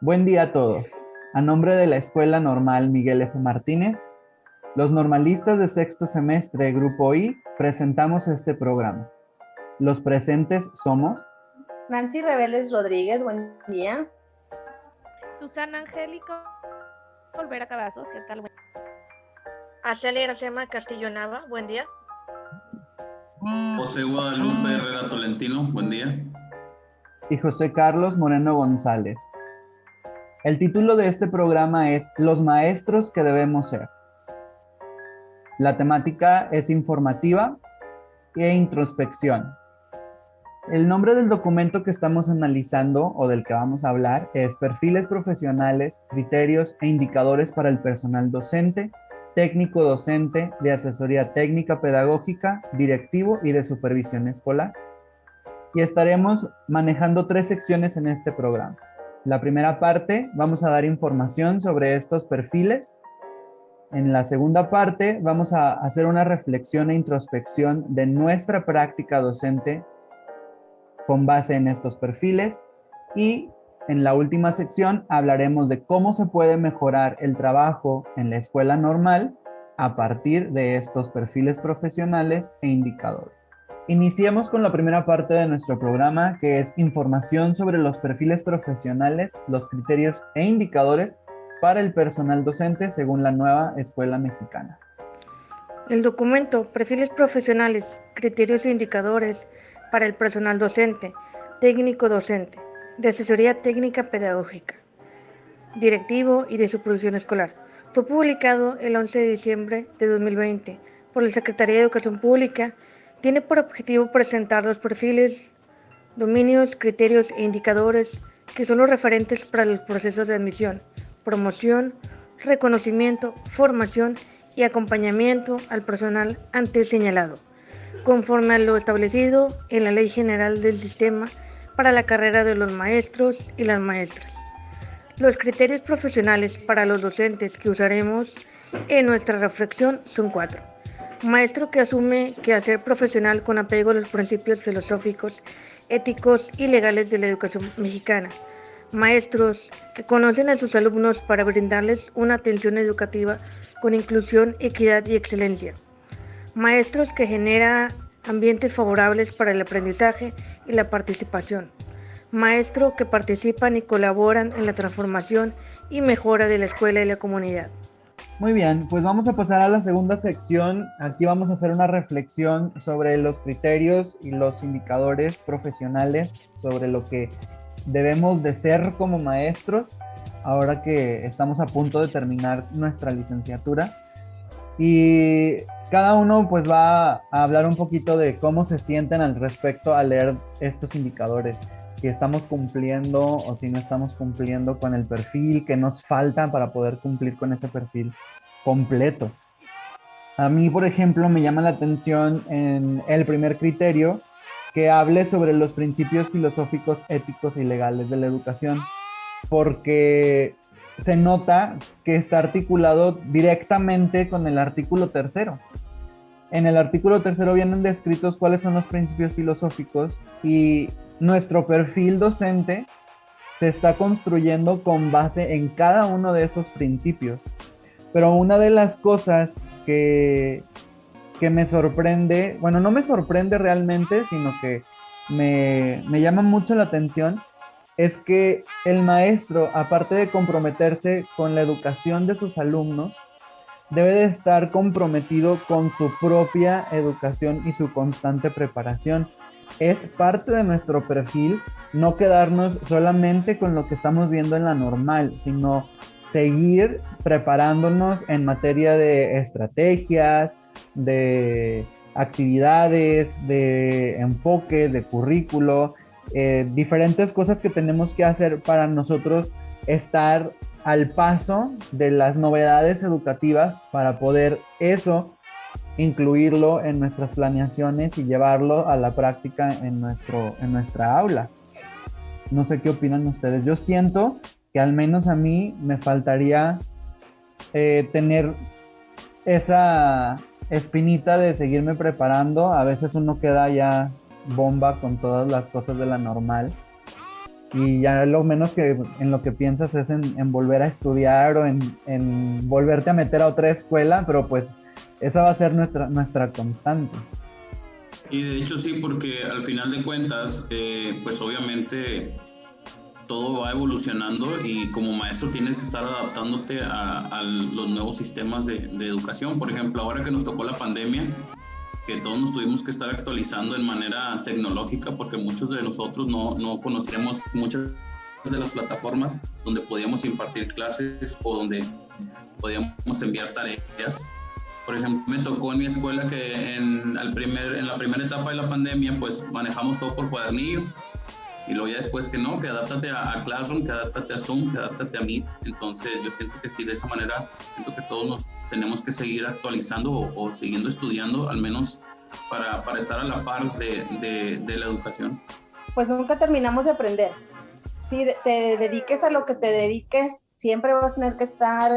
Buen día a todos. A nombre de la Escuela Normal Miguel F. Martínez, los normalistas de sexto semestre Grupo I presentamos este programa. Los presentes somos Nancy Reveles Rodríguez, buen día. Susana Angélica Olvera Cavazos, ¿qué tal? Acelia Iracema Castillo Nava, buen día. José Guadalupe Herrera Tolentino, buen día. y José Carlos Moreno González. El título de este programa es Los maestros que debemos ser. La temática es informativa e introspección. El nombre del documento que estamos analizando o del que vamos a hablar es Perfiles profesionales, criterios e indicadores para el personal docente, técnico docente, de asesoría técnica pedagógica, directivo y de supervisión escolar. Y estaremos manejando 3 secciones en este programa. La primera parte vamos a dar información sobre estos perfiles. En la segunda parte vamos a hacer una reflexión e introspección de nuestra práctica docente con base en estos perfiles, y en la última sección hablaremos de cómo se puede mejorar el trabajo en la escuela normal a partir de estos perfiles profesionales e indicadores. Iniciemos con la primera parte de nuestro programa, que es información sobre los perfiles profesionales, los criterios e indicadores para el personal docente según la nueva escuela mexicana. El documento Perfiles profesionales, criterios e indicadores para el personal docente, técnico docente, de asesoría técnica pedagógica, directivo y de supervisión escolar. Fue publicado el 11 de diciembre de 2020 por la Secretaría de Educación Pública. Tiene por objetivo presentar los perfiles, dominios, criterios e indicadores que son los referentes para los procesos de admisión, promoción, reconocimiento, formación y acompañamiento al personal antes señalado, conforme a lo establecido en la Ley General del Sistema para la carrera de los maestros y las maestras. Los criterios profesionales para los docentes que usaremos en nuestra reflexión son 4. Maestro que asume quehacer profesional con apego a los principios filosóficos, éticos y legales de la educación mexicana. Maestros que conocen a sus alumnos para brindarles una atención educativa con inclusión, equidad y excelencia. Maestros que generan ambientes favorables para el aprendizaje y la participación. Maestros que participan y colaboran en la transformación y mejora de la escuela y la comunidad. Muy bien, pues vamos a pasar a la segunda sección. Aquí vamos a hacer una reflexión sobre los criterios y los indicadores profesionales, sobre lo que debemos de ser como maestros, ahora que estamos a punto de terminar nuestra licenciatura. Y cada uno pues va a hablar un poquito de cómo se sienten al respecto al leer estos indicadores, si estamos cumpliendo o si no estamos cumpliendo con el perfil que nos falta para poder cumplir con ese perfil completo. A mí, por ejemplo, me llama la atención en el primer criterio que hable sobre los principios filosóficos, éticos y legales de la educación, porque se nota que está articulado directamente con el artículo 3. En el artículo 3 vienen descritos cuáles son los principios filosóficos, y nuestro perfil docente se está construyendo con base en cada uno de esos principios. Pero una de las cosas que me sorprende, bueno, no me sorprende realmente, sino que me llama mucho la atención, es que el maestro, aparte de comprometerse con la educación de sus alumnos, debe de estar comprometido con su propia educación y su constante preparación. Es parte de nuestro perfil no quedarnos solamente con lo que estamos viendo en la normal, sino seguir preparándonos en materia de estrategias, de actividades, de enfoques, de currículo, diferentes cosas que tenemos que hacer para nosotros estar al paso de las novedades educativas, para poder eso incluirlo en nuestras planeaciones y llevarlo a la práctica en nuestra aula. No sé qué opinan ustedes. Yo siento que al menos a mí me faltaría tener esa espinita de seguirme preparando. A veces uno queda ya bomba con todas las cosas de la normal, y ya lo menos que en lo que piensas es en volver a estudiar o en volverte a meter a otra escuela, pero pues esa va a ser nuestra constante. Y de hecho sí, porque al final de cuentas, pues obviamente todo va evolucionando y como maestro tienes que estar adaptándote a los nuevos sistemas de educación. Por ejemplo, ahora que nos tocó la pandemia, que todos nos tuvimos que estar actualizando en manera tecnológica porque muchos de nosotros no conocíamos muchas de las plataformas donde podíamos impartir clases o donde podíamos enviar tareas. Por ejemplo, me tocó en mi escuela que en la primera etapa de la pandemia pues manejamos todo por cuadernillo y luego ya después que no, que adáptate a Classroom, que adáptate a Zoom, que adáptate a Meet. Entonces yo siento que sí, de esa manera siento que todos nos tenemos que seguir actualizando o siguiendo estudiando, al menos para estar a la par de la educación. Pues nunca terminamos de aprender. Si te dediques a lo que te dediques, siempre vas a tener que estar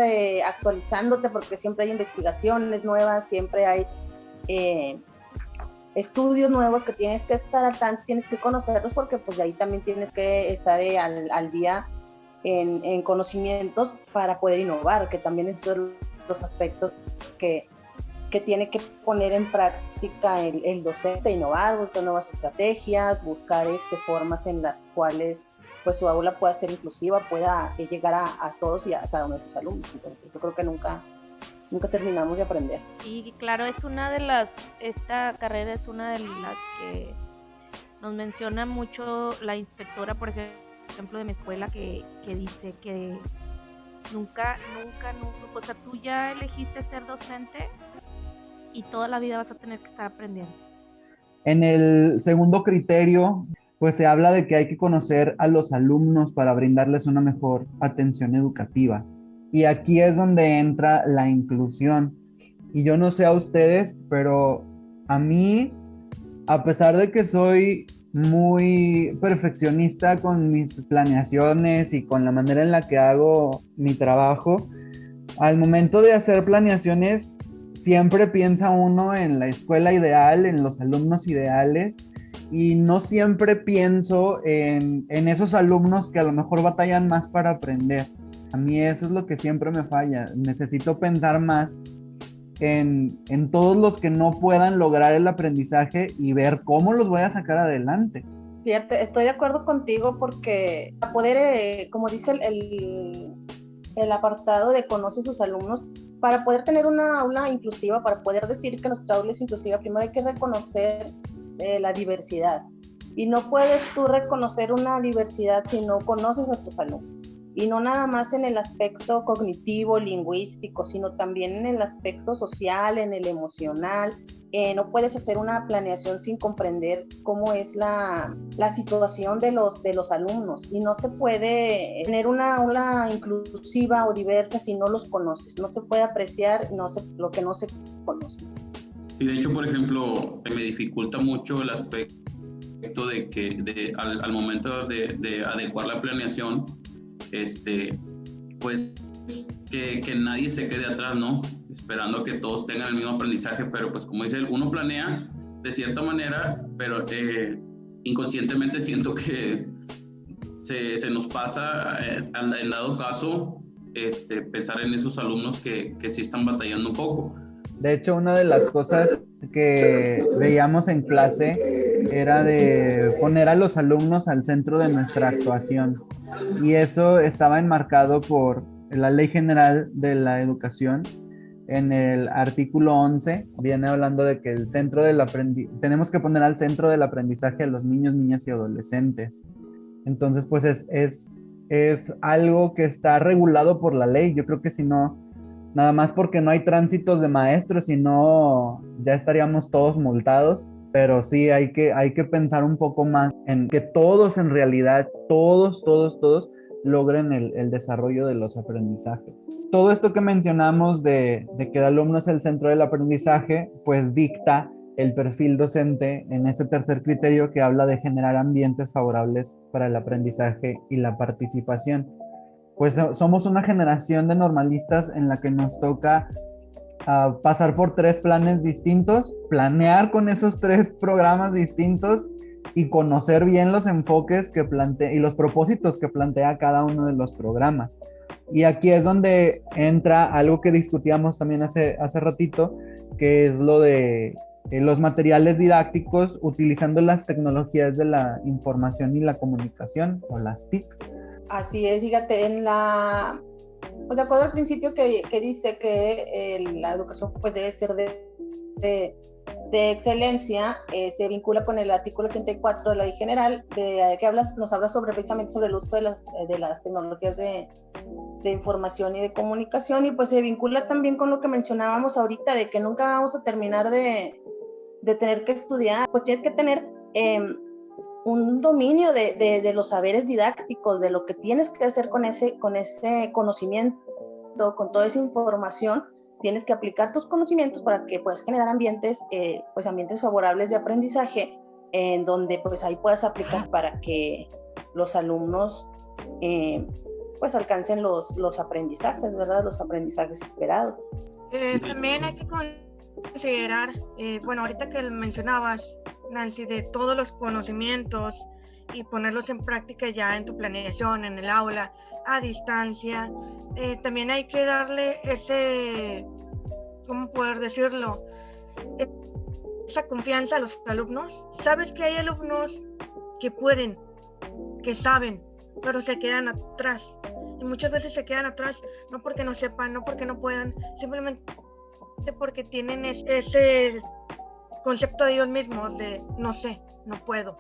actualizándote porque siempre hay investigaciones nuevas, siempre hay estudios nuevos que tienes que estar al tanto, tienes que conocerlos porque pues de ahí también tienes que estar al día en conocimientos para poder innovar, que también es de los aspectos que tiene que poner en práctica el docente, innovar, buscar nuevas estrategias, buscar formas en las cuales pues su aula pueda ser inclusiva, pueda llegar a todos y a cada uno de sus alumnos. Entonces yo creo que nunca terminamos de aprender. Y claro, esta carrera es una de las que nos menciona mucho la inspectora, por ejemplo, de mi escuela, que dice que nunca, o sea, tú ya elegiste ser docente y toda la vida vas a tener que estar aprendiendo. En el segundo criterio, pues se habla de que hay que conocer a los alumnos para brindarles una mejor atención educativa. Y aquí es donde entra la inclusión. Y yo no sé a ustedes, pero a mí, a pesar de que soy muy perfeccionista con mis planeaciones y con la manera en la que hago mi trabajo, al momento de hacer planeaciones, siempre piensa uno en la escuela ideal, en los alumnos ideales, y no siempre pienso en esos alumnos que a lo mejor batallan más para aprender. A mí eso es lo que siempre me falla. Necesito pensar más en todos los que no puedan lograr el aprendizaje y ver cómo los voy a sacar adelante. Fíjate, estoy de acuerdo contigo porque para poder, como dice el apartado de conoce sus alumnos, para poder tener una aula inclusiva, para poder decir que nuestra aula es inclusiva, primero hay que reconocer la diversidad. Y no puedes tú reconocer una diversidad si no conoces a tus alumnos. Y no nada más en el aspecto cognitivo, lingüístico, sino también en el aspecto social, en el emocional. No puedes hacer una planeación sin comprender cómo es la situación de los alumnos. Y no se puede tener una aula inclusiva o diversa si no los conoces. No se puede apreciar lo que no se conoce. Y de hecho, por ejemplo, me dificulta mucho el aspecto de que al momento de adecuar la planeación, pues que nadie se quede atrás, ¿no? Esperando que todos tengan el mismo aprendizaje, pero pues como dice él, uno planea de cierta manera, pero inconscientemente siento que se nos pasa, en dado caso, pensar en esos alumnos que sí están batallando un poco. De hecho, una de las cosas que veíamos en clase era de poner a los alumnos al centro de nuestra actuación. Y eso estaba enmarcado por la Ley General de la Educación. En el artículo 11 viene hablando de que tenemos que poner al centro del aprendizaje a los niños, niñas y adolescentes. Entonces, pues es algo que está regulado por la ley. Yo creo que si no, nada más porque no hay tránsitos de maestros, si no, ya estaríamos todos multados. Pero sí, hay que pensar un poco más en que todos, en realidad, todos logren el desarrollo de los aprendizajes. Todo esto que mencionamos de que el alumno es el centro del aprendizaje, pues dicta el perfil docente en ese tercer criterio que habla de generar ambientes favorables para el aprendizaje y la participación. Pues somos una generación de normalistas en la que nos toca pasar por 3 planes distintos, planear con esos 3 programas distintos y conocer bien los enfoques que plantea y los propósitos que plantea cada uno de los programas. Y aquí es donde entra algo que discutíamos también hace ratito, que es lo de los materiales didácticos utilizando las tecnologías de la información y la comunicación, o las TICs. Así es, fíjate, pues de acuerdo al principio que dice que la educación pues debe ser de excelencia, se vincula con el artículo 84 de la Ley General, nos habla precisamente sobre el uso de las tecnologías de información y de comunicación, y pues se vincula también con lo que mencionábamos ahorita, de que nunca vamos a terminar de tener que estudiar, pues tienes que tener un dominio de los saberes didácticos, de lo que tienes que hacer con ese conocimiento, con toda esa información. Tienes que aplicar tus conocimientos para que puedas generar ambientes favorables de aprendizaje, en donde pues ahí puedas aplicar para que los alumnos pues alcancen los aprendizajes, ¿verdad? Los aprendizajes esperados. También hay que considerar, bueno, ahorita que mencionabas, Nancy, de todos los conocimientos y ponerlos en práctica ya en tu planeación, en el aula, a distancia, también hay que darle ¿cómo poder decirlo? Esa confianza a los alumnos. Sabes que hay alumnos que pueden, que saben, pero se quedan atrás. Y muchas veces se quedan atrás no porque no sepan, no porque no puedan, simplemente porque tienen ese concepto de ellos mismos de no sé, no puedo.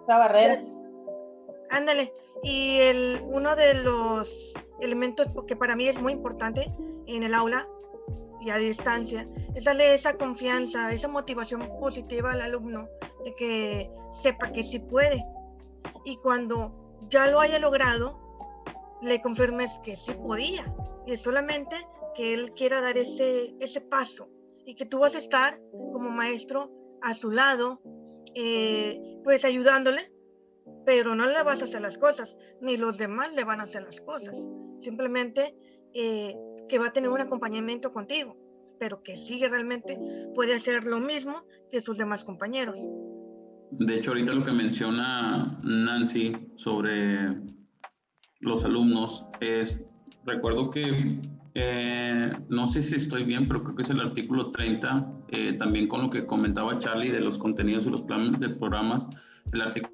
La barreras. Ándale. Y uno de los elementos que para mí es muy importante en el aula y a distancia es darle esa confianza, esa motivación positiva al alumno de que sepa que sí puede. Y cuando ya lo haya logrado, le confirmes que sí podía. Y es solamente que él quiera dar ese paso y que tú vas a estar como maestro a su lado, pues ayudándole, pero no le vas a hacer las cosas, ni los demás le van a hacer las cosas. Simplemente que va a tener un acompañamiento contigo, pero que sí realmente puede hacer lo mismo que sus demás compañeros. De hecho, ahorita lo que menciona Nancy sobre los alumnos recuerdo que, no sé si estoy bien, pero creo que es el artículo 30, también con lo que comentaba Charlie de los contenidos y los planes de programas, el artículo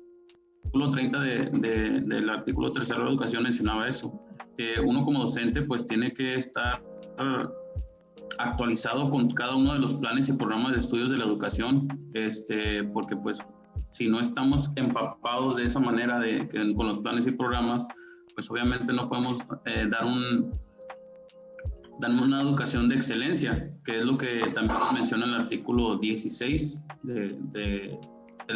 30 del artículo 3 de la educación mencionaba eso, que uno como docente pues tiene que estar actualizado con cada uno de los planes y programas de estudios de la educación, porque pues si no estamos empapados de esa manera con los planes y programas, pues obviamente no podemos dar una educación de excelencia, que es lo que también menciona el artículo 16 del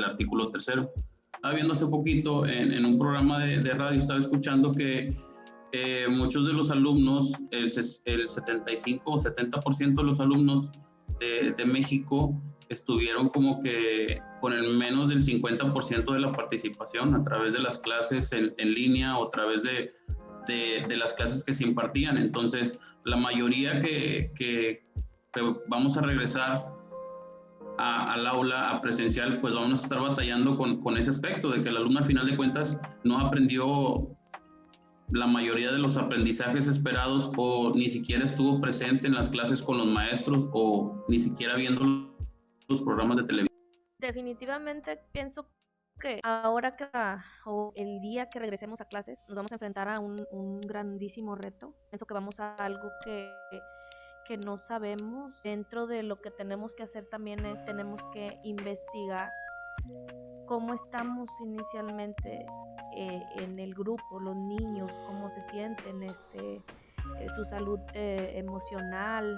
artículo 3. Estaba viendo hace poquito en un programa de radio, estaba escuchando que muchos de los alumnos, el 75 o 70% de los alumnos de México estuvieron como que con el menos del 50% de la participación a través de las clases en línea o a través de las clases que se impartían. Entonces, la mayoría que vamos a regresar al aula, a presencial, pues vamos a estar batallando con ese aspecto de que el alumno al final de cuentas no aprendió la mayoría de los aprendizajes esperados, o ni siquiera estuvo presente en las clases con los maestros, o ni siquiera viendo los programas de televisión. Definitivamente pienso que ahora o el día que regresemos a clases nos vamos a enfrentar a un grandísimo reto. Pienso que vamos a algo que no sabemos. Dentro de lo que tenemos que hacer también tenemos que investigar cómo estamos inicialmente en el grupo, los niños, cómo se sienten, su salud emocional,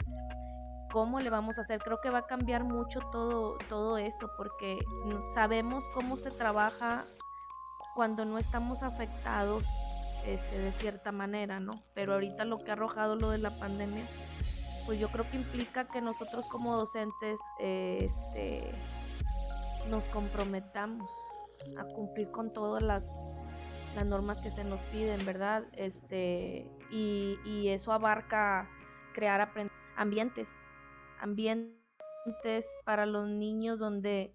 cómo le vamos a hacer. Creo que va a cambiar mucho todo eso, porque sabemos cómo se trabaja cuando no estamos afectados de cierta manera, ¿no? Pero ahorita lo que ha arrojado lo de la pandemia, pues yo creo que implica que nosotros como docentes nos comprometamos a cumplir con todas las normas que se nos piden, ¿verdad? Y eso abarca crear ambientes para los niños donde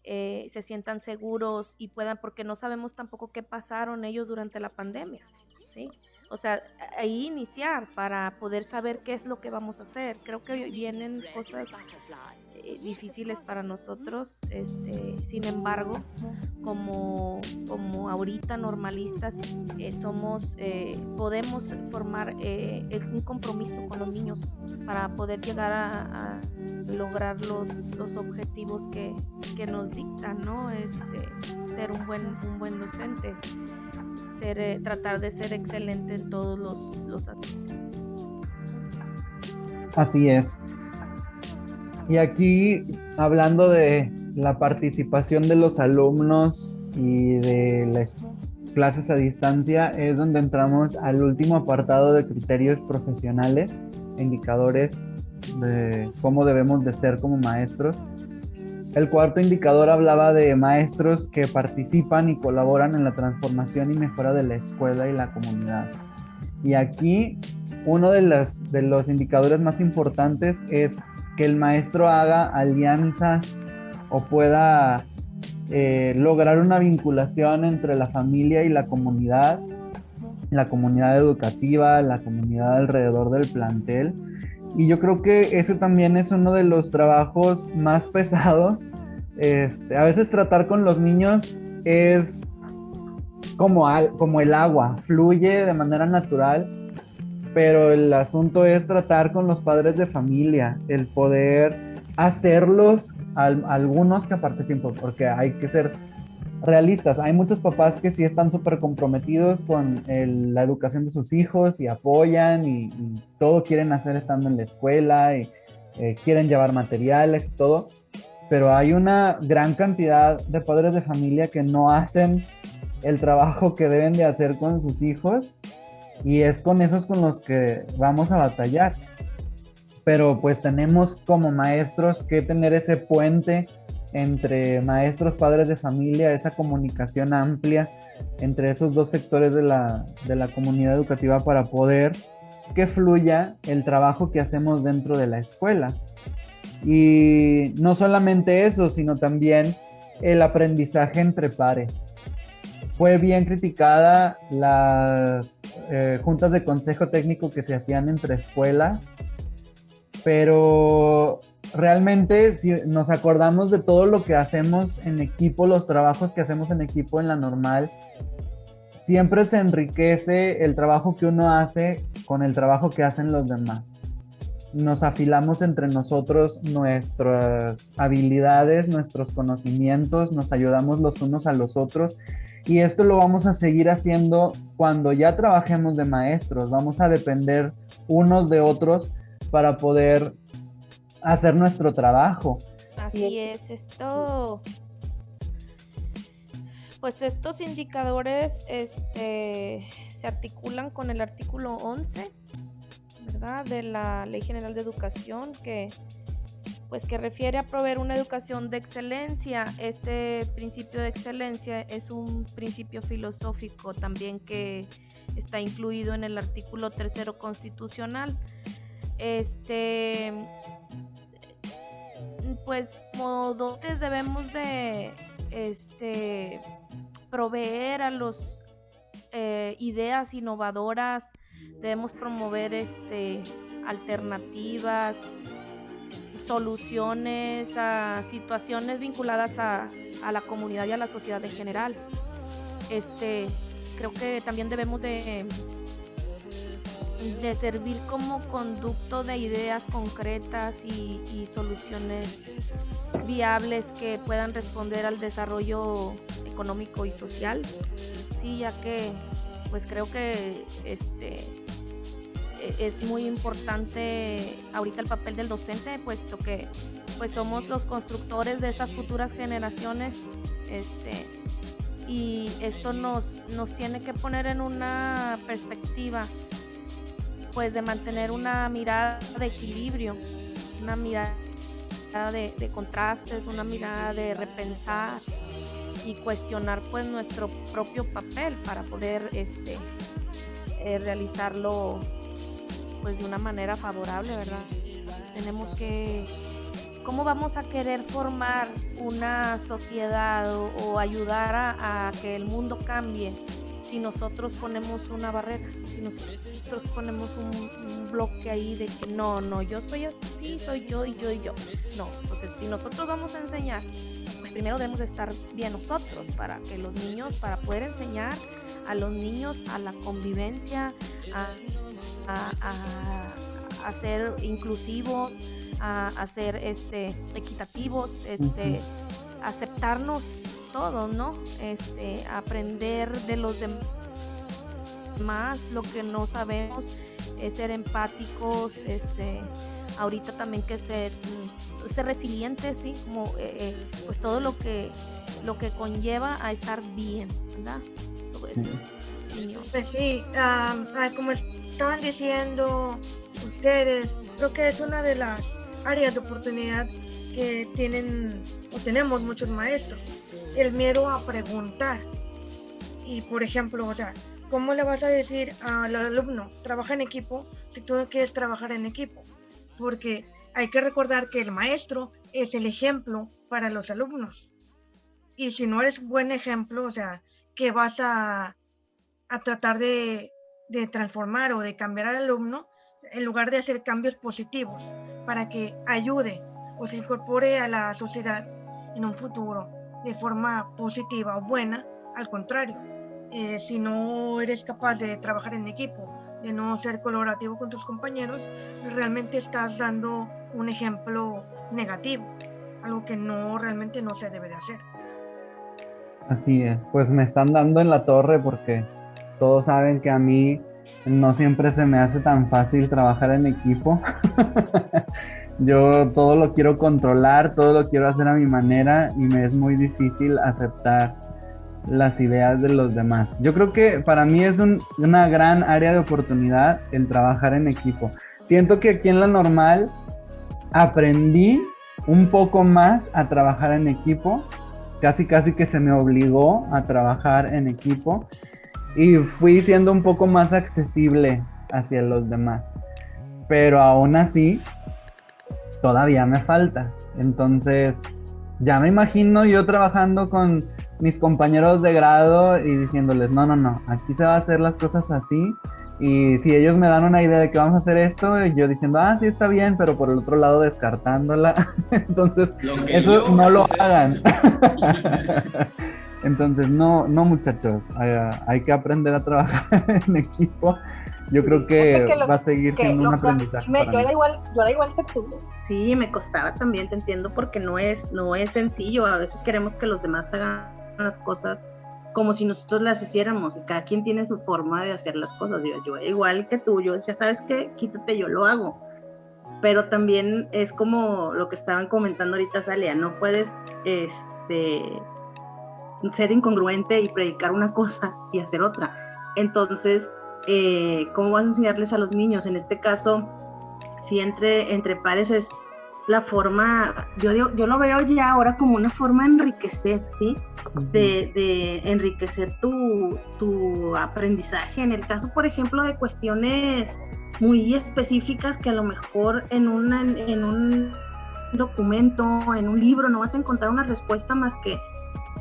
se sientan seguros y puedan, porque no sabemos tampoco qué pasaron ellos durante la pandemia, ¿sí? O sea, ahí iniciar para poder saber qué es lo que vamos a hacer. Creo que vienen cosas difíciles para nosotros, sin embargo, como ahorita normalistas, podemos formar un compromiso con los niños para poder llegar a lograr los objetivos que nos dictan, ¿no? Ser un buen docente, tratar de ser excelente en todos los aspectos. Así es. Y aquí, hablando de la participación de los alumnos y de las clases a distancia, es donde entramos al último apartado de criterios profesionales, indicadores de cómo debemos de ser como maestros. El cuarto indicador hablaba de maestros que participan y colaboran en la transformación y mejora de la escuela y la comunidad. Y aquí, uno de los indicadores más importantes es que el maestro haga alianzas o pueda lograr una vinculación entre la familia y la comunidad educativa, la comunidad alrededor del plantel. Y yo creo que ese también es uno de los trabajos más pesados. A veces tratar con los niños es como el agua, fluye de manera natural, pero el asunto es tratar con los padres de familia, el poder hacerlos, algunos que participen, porque hay que ser realistas. Hay muchos papás que sí están súper comprometidos con la educación de sus hijos y apoyan y todo quieren hacer estando en la escuela y quieren llevar materiales y todo, pero hay una gran cantidad de padres de familia que no hacen el trabajo que deben de hacer con sus hijos, y es con esos con los que vamos a batallar. Pero pues tenemos como maestros que tener ese puente entre maestros, padres de familia, esa comunicación amplia entre esos dos sectores de la comunidad educativa para poder que fluya el trabajo que hacemos dentro de la escuela. Y no solamente eso, sino también el aprendizaje entre pares. Fue bien criticada las juntas de consejo técnico que se hacían entre escuelas, pero realmente si nos acordamos de todo lo que hacemos en equipo, los trabajos que hacemos en equipo en la normal, siempre se enriquece el trabajo que uno hace con el trabajo que hacen los demás. Nos afilamos entre nosotros nuestras habilidades, nuestros conocimientos, nos ayudamos los unos a los otros. Y esto lo vamos a seguir haciendo cuando ya trabajemos de maestros. Vamos a depender unos de otros para poder hacer nuestro trabajo. Así es, pues estos indicadores se articulan con el artículo 11, ¿verdad?, de la Ley General de Educación, que refiere a proveer una educación de excelencia. Este principio de excelencia es un principio filosófico también que está incluido en el artículo 3 constitucional. Pues como docentes debemos de proveer a los ideas innovadoras, debemos promover alternativas, soluciones a situaciones vinculadas a la comunidad y a la sociedad en general. Creo que también debemos de servir como conducto de ideas concretas y soluciones viables que puedan responder al desarrollo económico y social. Sí, ya que pues creo que es muy importante ahorita el papel del docente, puesto que pues somos los constructores de esas futuras generaciones, y esto nos tiene que poner en una perspectiva pues de mantener una mirada de equilibrio, una mirada de contrastes, una mirada de repensar y cuestionar pues nuestro propio papel para poder realizarlo pues de una manera favorable, ¿verdad? Tenemos que ¿cómo vamos a querer formar una sociedad o ayudar a que el mundo cambie si nosotros ponemos una barrera, si nosotros ponemos un bloque ahí de que no, yo soy así, soy yo y yo y yo? No, entonces si nosotros vamos a enseñar, pues primero debemos de estar bien nosotros para que los niños, para poder enseñar a los niños a la convivencia, a ser inclusivos, a ser equitativos, aceptarnos todos, ¿no? Aprender de los demás lo que no sabemos, ser empáticos, ahorita también que ser resilientes, sí, como pues todo lo que conlleva a estar bien, ¿verdad? Todo eso. Pues sí, como estaban diciendo ustedes, creo que es una de las áreas de oportunidad que tienen o tenemos muchos maestros, el miedo a preguntar. Y por ejemplo, o sea, ¿cómo le vas a decir al alumno trabaja en equipo si tú no quieres trabajar en equipo? Porque hay que recordar que el maestro es el ejemplo para los alumnos, y si no eres buen ejemplo, o sea, que vas a tratar de transformar o de cambiar al alumno en lugar de hacer cambios positivos para que ayude o se incorpore a la sociedad en un futuro de forma positiva o buena. Al contrario, si no eres capaz de trabajar en equipo, de no ser colaborativo con tus compañeros, realmente estás dando un ejemplo negativo, algo que realmente no se debe de hacer. Así es, pues me están dando en la torre porque todos saben que a mí no siempre se me hace tan fácil trabajar en equipo. Yo todo lo quiero controlar, todo lo quiero hacer a mi manera y me es muy difícil aceptar las ideas de los demás. Yo creo que para mí es una gran área de oportunidad el trabajar en equipo. Siento que aquí en la normal aprendí un poco más a trabajar en equipo, casi que se me obligó a trabajar en equipo y fui siendo un poco más accesible hacia los demás, pero aún así todavía me falta. Entonces ya me imagino yo trabajando con mis compañeros de grado y diciéndoles no, aquí se va a hacer las cosas así, y si ellos me dan una idea de que vamos a hacer esto, yo diciendo sí está bien, pero por el otro lado descartándola. Entonces eso no lo hagan. Entonces no muchachos, hay que aprender a trabajar en equipo. Yo creo que va a seguir siendo un aprendizaje. Yo era igual que tú. Sí, me costaba también, te entiendo, porque no es sencillo. A veces queremos que los demás hagan las cosas como si nosotros las hiciéramos, y cada quien tiene su forma de hacer las cosas. Yo igual que tú, yo decía, ¿sabes qué? Quítate, yo lo hago. Pero también es como lo que estaban comentando ahorita, Salia, no puedes ser incongruente y predicar una cosa y hacer otra. Entonces, ¿cómo vas a enseñarles a los niños? En este caso, si entre pares es la forma, yo lo veo ya ahora como una forma de enriquecer, ¿sí? De enriquecer tu aprendizaje. En el caso, por ejemplo, de cuestiones muy específicas que a lo mejor en un documento, en un libro, no vas a encontrar una respuesta más que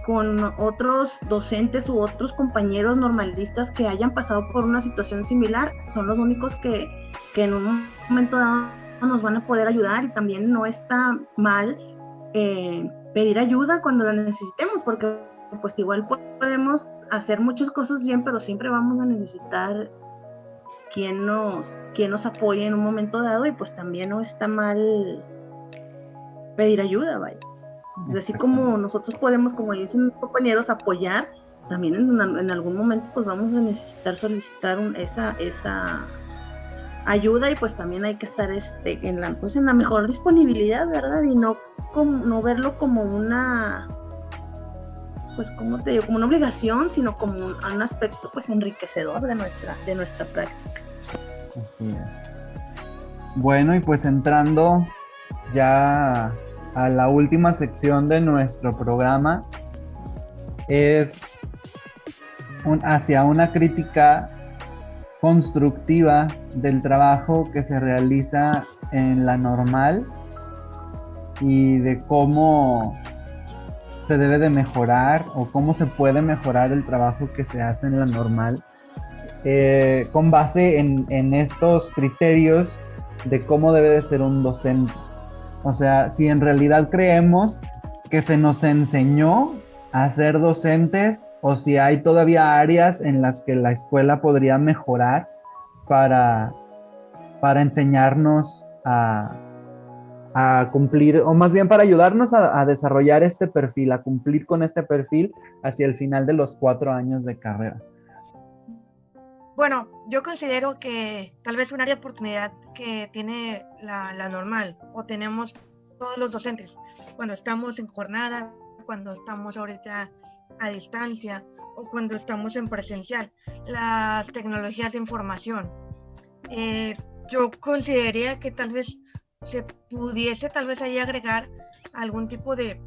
con otros docentes u otros compañeros normalistas que hayan pasado por una situación similar. Son los únicos que en un momento dado nos van a poder ayudar, y también no está mal pedir ayuda cuando la necesitemos, porque pues igual podemos hacer muchas cosas bien, pero siempre vamos a necesitar quien nos apoye en un momento dado, y pues también no está mal pedir ayuda, vaya. Entonces, así como nosotros podemos, como dicen los compañeros, apoyar, también en algún momento pues vamos a necesitar solicitar esa ayuda, y pues también hay que estar en la mejor disponibilidad, ¿verdad? Y no verlo como una, pues como te digo, como una obligación, sino como un aspecto pues enriquecedor de nuestra práctica. Así es. Bueno, y pues entrando ya a la última sección de nuestro programa, es hacia una crítica constructiva del trabajo que se realiza en la normal y de cómo se debe de mejorar o cómo se puede mejorar el trabajo que se hace en la normal, con base en estos criterios de cómo debe de ser un docente. O sea, si en realidad creemos que se nos enseñó a ser docentes o si hay todavía áreas en las que la escuela podría mejorar para enseñarnos a cumplir, o más bien para ayudarnos a desarrollar este perfil, a cumplir con este perfil hacia el final de los 4 años de carrera. Bueno, yo considero que tal vez un área de oportunidad que tiene la normal o tenemos todos los docentes cuando estamos en jornada, cuando estamos ahorita a distancia o cuando estamos en presencial, las tecnologías de información. Yo consideraría que tal vez se pudiese tal vez ahí agregar algún tipo de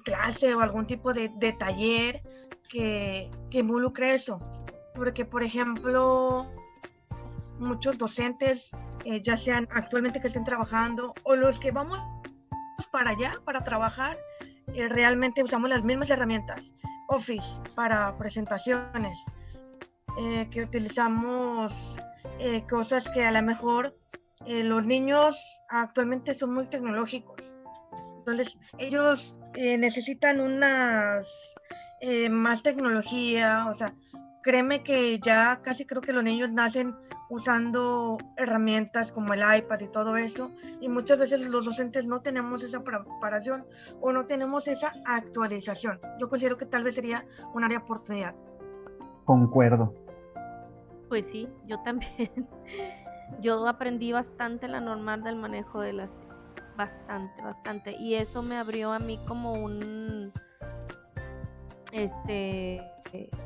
clase o algún tipo de taller que involucre eso. Porque, por ejemplo, muchos docentes, ya sean actualmente que estén trabajando o los que vamos para allá para trabajar, realmente usamos las mismas herramientas. Office para presentaciones, que utilizamos cosas que a lo mejor los niños actualmente son muy tecnológicos. Entonces, ellos necesitan más tecnología, o sea, créeme que ya casi creo que los niños nacen usando herramientas como el iPad y todo eso, y muchas veces los docentes no tenemos esa preparación o no tenemos esa actualización. Yo considero que tal vez sería un área de oportunidad. Concuerdo. Pues sí, yo también. Yo aprendí bastante la normal del manejo de las TICs. Bastante. Y eso me abrió a mí como un...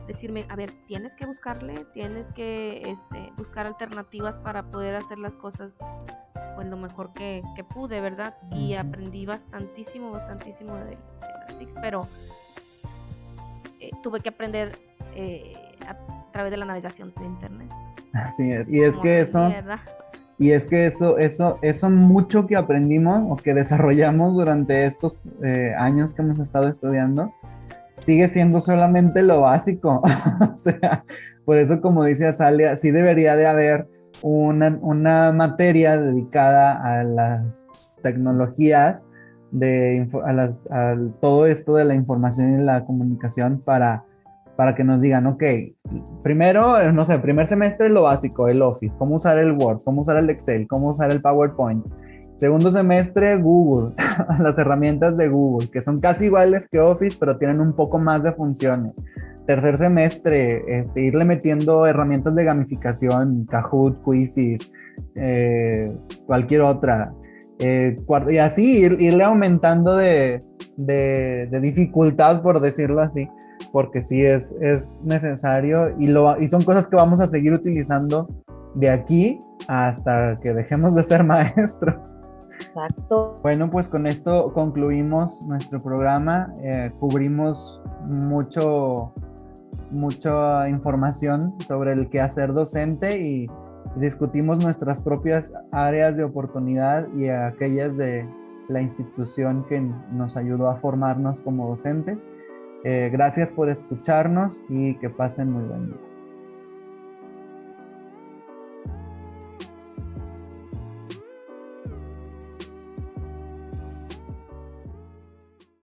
decirme, a ver, tienes que buscarle, tienes que buscar alternativas para poder hacer las cosas pues lo mejor que pude, ¿verdad? Y aprendí bastantísimo de las TICs, pero tuve que aprender a través de la navegación de internet. Así es, y es que eso mucho que aprendimos o que desarrollamos durante estos años que hemos estado estudiando, sigue siendo solamente lo básico. O sea, por eso, como dice Azalia, sí debería de haber una materia dedicada a las tecnologías, a todo esto de la información y la comunicación para que nos digan, ok, primero, no sé, primer semestre lo básico, el Office, cómo usar el Word, cómo usar el Excel, cómo usar el PowerPoint. Segundo semestre, Google, las herramientas de Google, que son casi iguales que Office, pero tienen un poco más de funciones. Tercer semestre, irle metiendo herramientas de gamificación, Kahoot, Quizzes, cualquier otra. Y así irle aumentando de dificultad, por decirlo así, porque sí es necesario y son cosas que vamos a seguir utilizando de aquí hasta que dejemos de ser maestros. Exacto. Bueno, pues con esto concluimos nuestro programa. Cubrimos mucha información sobre el quehacer docente y discutimos nuestras propias áreas de oportunidad y aquellas de la institución que nos ayudó a formarnos como docentes. Gracias por escucharnos y que pasen muy buen día.